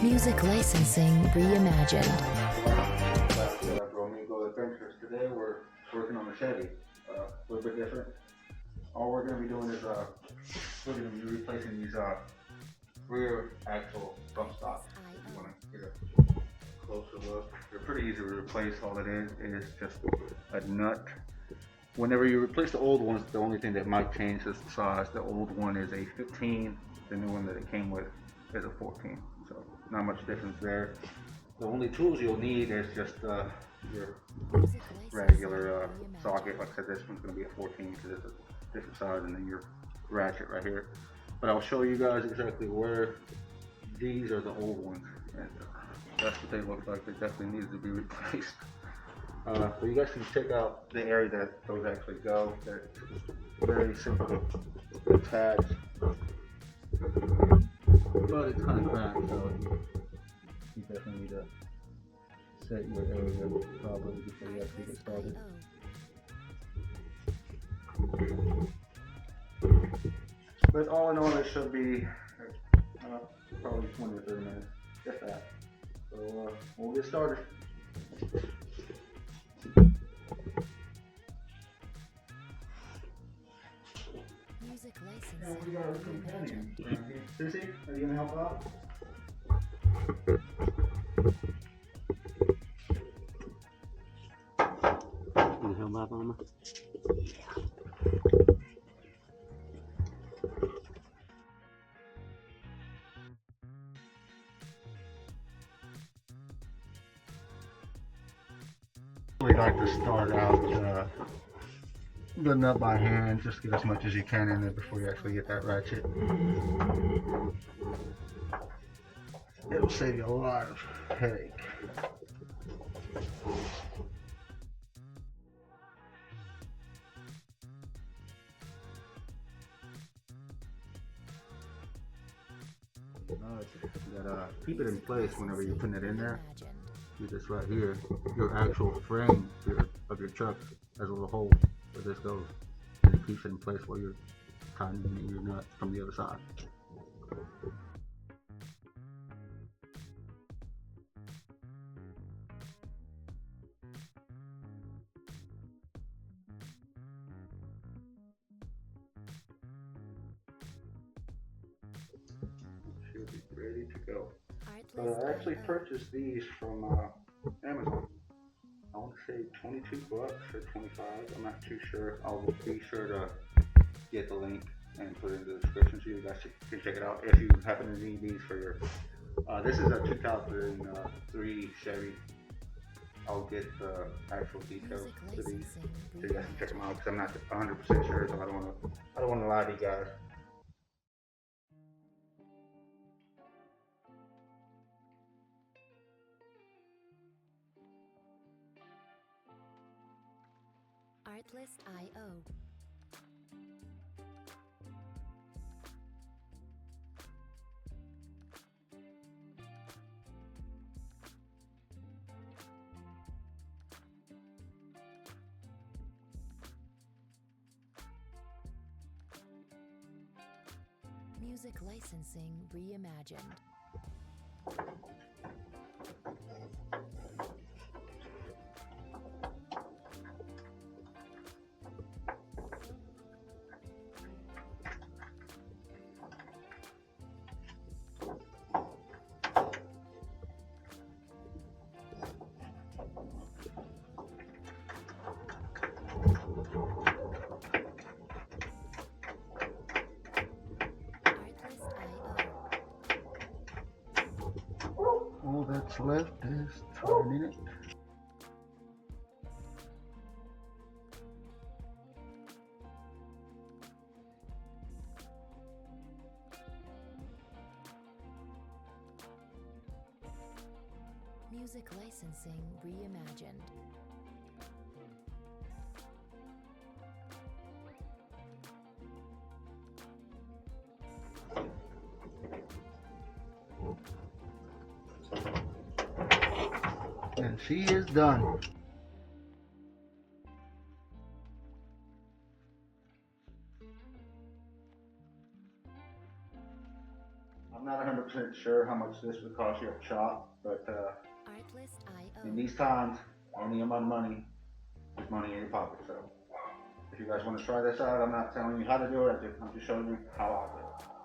Music licensing reimagined. Romingo Adventures. Today we're working on the Chevy. A little bit different. All we're going to be doing is we're going to be replacing these rear axle bump stops. If you want to get a closer look, they're pretty easy to replace. All it is just a nut. Whenever you replace the old ones, the only thing that might change is the size. The old one is a 15. The new one that it came with is a 14. So not much difference there. The only tools you'll need is just your regular socket. Like I said, this one's going to be a 14 because it's a different size, and then your ratchet right here. But I'll show you guys exactly where these are the old ones, and that's what they look like. They definitely need to be replaced. But you guys can check out the area that those actually go. They're very simple to attach, but it's kind of cramped, so you definitely need to set your area properly before you actually get started. But all in all, it should be probably 20 or 30 minutes, just that. So we'll get started. Music Yeah, we licensing got our companion. Sissy, are you gonna help out? You help out, Mama? We like to start out the nut by hand, just get as much as you can in there before you actually get that ratchet. It'll save you a lot of headache. You gotta keep it in place whenever you're putting it in there. Do this right here. Your actual frame of your truck has a little hole where this goes, and it keeps it in place while you're tightening your nut from the other side. Should be ready to go. I actually purchased these from Amazon. I want to say 22 bucks or 25. I'm not too sure. I'll be sure to get the link and put it in the description so you guys can check it out if you happen to need these for your. This is a 2003 Chevy. I'll get the actual details to these so you guys can check them out because I'm not 100% sure, so I don't want to lie to you guys. Artlist.io. Music licensing reimagined. All that's left is turning it. Music licensing reimagined. And she is done. not 100% sure how much this would cost you at the shop, but in Artlist.io. these times, only amount of money is money in your pocket. So if you guys want to try this out, I'm not telling you how to do it. I'm just showing you how I do it.